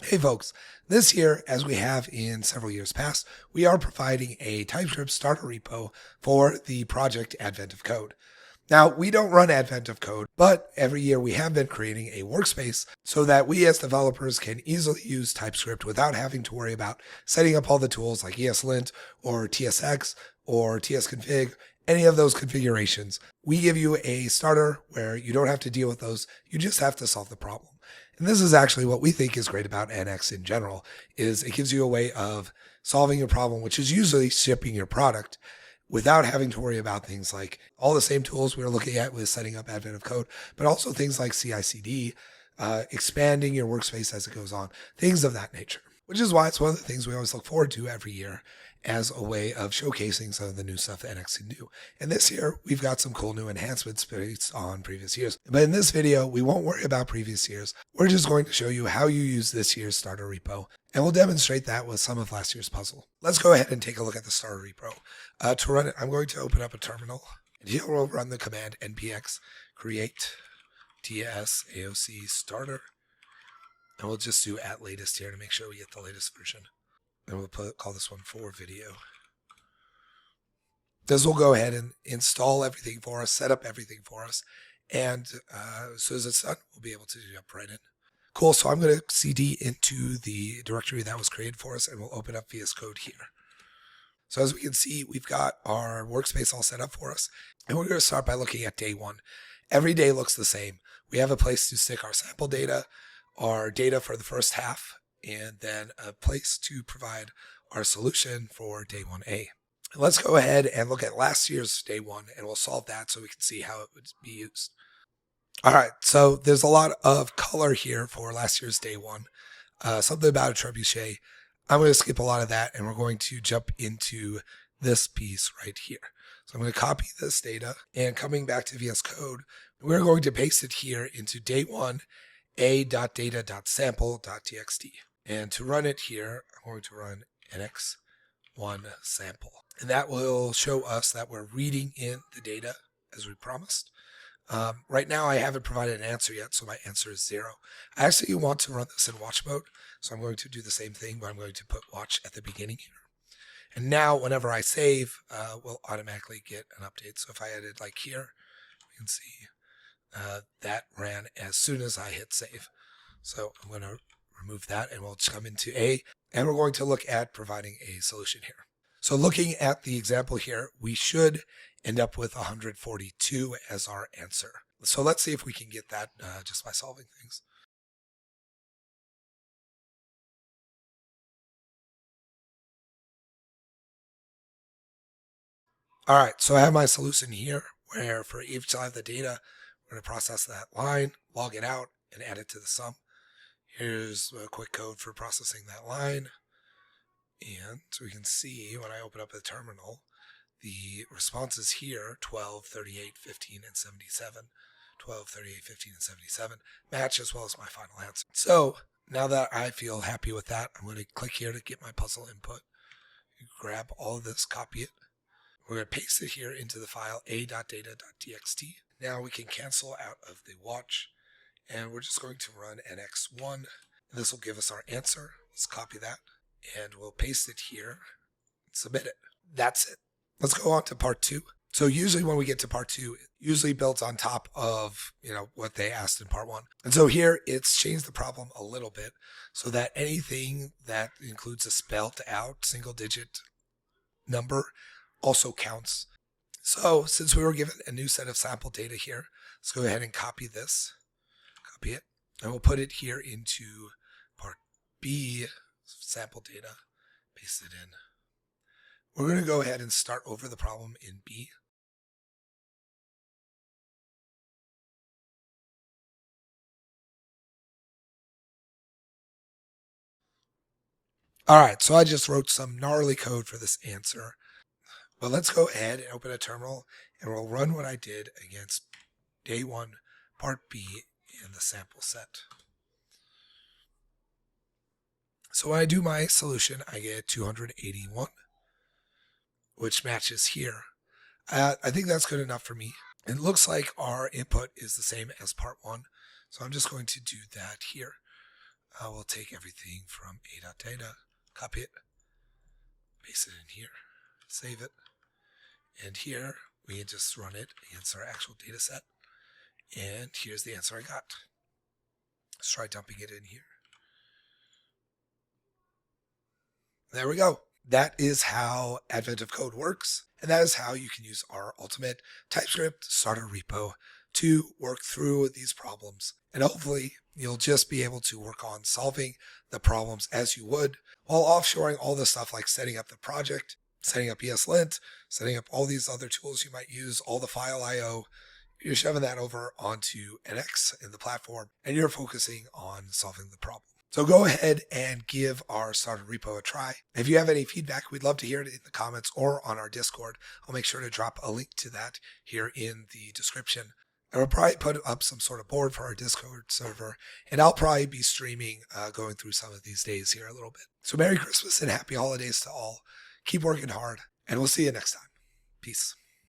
Hey folks, this year, as we have in several years past, we are providing a Typescript starter repo for the project Advent of Code. Now, we don't run Advent of Code, but every year we have been creating a workspace so that we as developers can easily use TypeScript without having to worry about setting up all the tools like ESLint or TSX or tsconfig, any of those configurations. We give you a starter where you don't have to deal with those. You just have to solve the problem. And this is actually what we think is great about NX in general, is it gives you a way of solving your problem, which is usually shipping your product without having to worry about things like all the same tools we were looking at with setting up Advent of Code, but also things like CI/CD, expanding your workspace as it goes on, things of that nature, which is why it's one of the things we always look forward to every year as a way of showcasing some of the new stuff that NX can do. And this year, we've got some cool new enhancements based on previous years. But in this video, we won't worry about previous years. We're just going to show you how you use this year's starter repo, and we'll demonstrate that with some of last year's puzzle. Let's go ahead and take a look at the starter repo. To run it, I'm going to open up a terminal, and here we'll run the command npx create-ts-aoc-starter, and we'll just do @latest here to make sure we get the latest version. And we'll call this one for video. This will go ahead and install everything for us, set up everything for us. And as soon as it's done, we'll be able to jump right in. Cool, so I'm going to cd into the directory that was created for us, and we'll open up VS Code here. So as we can see, we've got our workspace all set up for us. And we're going to start by looking at day one. Every day looks the same. We have a place to stick our sample data, our data for the first half, and then a place to provide our solution for day 1A. Let's go ahead and look at last year's day one, and we'll solve that so we can see how it would be used. All right, so there's a lot of color here for last year's day one. Something about a trebuchet. I'm going to skip a lot of that, and we're going to jump into this piece right here. So I'm going to copy this data, and coming back to VS Code, we're going to paste it here into day one, a.data.sample.txt. And to run it here, I'm going to run nx1 sample. And that will show us that we're reading in the data as we promised. Right now, I haven't provided an answer yet, so my answer is 0. I actually want to run this in watch mode, so I'm going to do the same thing, but I'm going to put watch at the beginning here. And now, whenever I save, we'll automatically get an update. So if I edit like here, we can see that ran as soon as I hit save. So I'm going to remove that, and we'll just come into A, and we're going to look at providing a solution here. So looking at the example here, we should end up with 142 as our answer. So let's see if we can get that just by solving things. All right, so I have my solution here where for each side of the data, we're going to process that line, log it out, and add it to the sum. Here's a quick code for processing that line. And we can see when I open up the terminal, the responses here, 12, 38, 15, and 77, 12, 38, 15, and 77, match as well as my final answer. So now that I feel happy with that, I'm going to click here to get my puzzle input. Grab all of this, copy it. We're going to paste it here into the file a.data.txt. Now we can cancel out of the watch, and we're just going to run nx1. And this will give us our answer. Let's copy that, and we'll paste it here and submit it. That's it. Let's go on to part 2. So usually when we get to part 2, it usually builds on top of, what they asked in part 1. And so here it's changed the problem a little bit so that anything that includes a spelled out single digit number also counts. So since we were given a new set of sample data here, let's go ahead and copy this, copy it, and we'll put it here into part B, sample data, paste it in. We're going to go ahead and start over the problem in B. All right, so I just wrote some gnarly code for this answer. But let's go ahead and open a terminal, and we'll run what I did against day 1, part B in the sample set. So when I do my solution, I get 281, which matches here. I think that's good enough for me. It looks like our input is the same as part 1, so I'm just going to do that here. We'll take everything from a.data, copy it, paste it in here, save it, and here we can just run it against our actual data set. And here's the answer I got. Let's try dumping it in here. There we go. That is how Advent of Code works. And that is how you can use our ultimate TypeScript starter repo to work through these problems. And hopefully you'll just be able to work on solving the problems as you would while offshoring all the stuff like setting up the project, setting up ESLint, setting up all these other tools you might use, all the file IO. You're shoving that over onto NX in the platform, and you're focusing on solving the problem. So go ahead and give our starter repo a try. If you have any feedback, we'd love to hear it in the comments or on our Discord. I'll make sure to drop a link to that here in the description. I will probably put up some sort of board for our Discord server, and I'll probably be streaming going through some of these days here a little bit. So Merry Christmas and Happy Holidays to all. Keep working hard, and we'll see you next time. Peace.